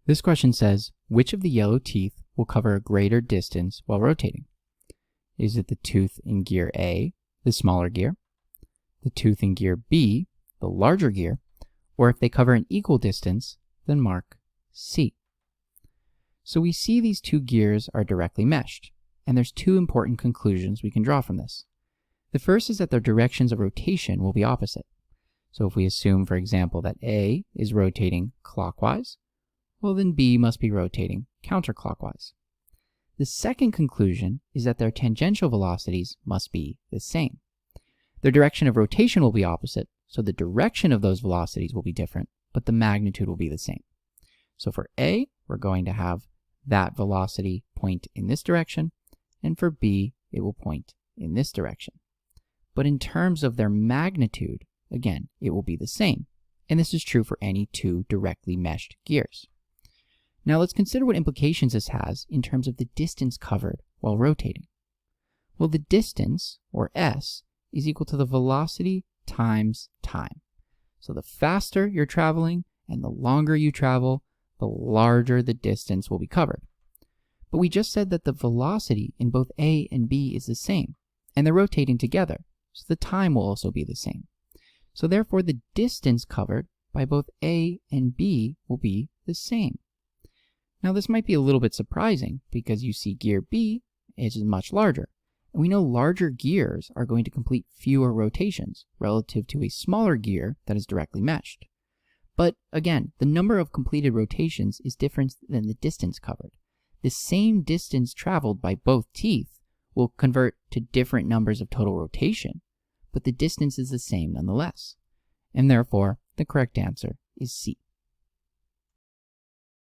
This question says, which of the yellow teeth will cover a greater distance while rotating? Is it the tooth in gear A, the smaller gear, the tooth in gear B, the larger gear, or if they cover an equal distance, then mark C. So we see these two gears are directly meshed, and there's two important conclusions we can draw from this. The first is that their directions of rotation will be opposite. So if we assume, for example, that A is rotating clockwise, well then B must be rotating counterclockwise. The second conclusion is that their tangential velocities must be the same. Their direction of rotation will be opposite, so the direction of those velocities will be different, but the magnitude will be the same. So for A, we're going to have that velocity point in this direction, and for B, it will point in this direction. But in terms of their magnitude, again, it will be the same, and this is true for any two directly meshed gears. Now let's consider what implications this has in terms of the distance covered while rotating. Well, the distance, or S, is equal to the velocity times time. So the faster you're traveling and the longer you travel, the larger the distance will be covered. But we just said that the velocity in both A and B is the same, and they're rotating together, so the time will also be the same. So therefore, the distance covered by both A and B will be the same. Now this might be a little bit surprising because you see gear B is much larger, and we know larger gears are going to complete fewer rotations relative to a smaller gear that is directly meshed. But again, the number of completed rotations is different than the distance covered. The same distance traveled by both teeth will convert to different numbers of total rotation, but the distance is the same nonetheless. And therefore, the correct answer is C.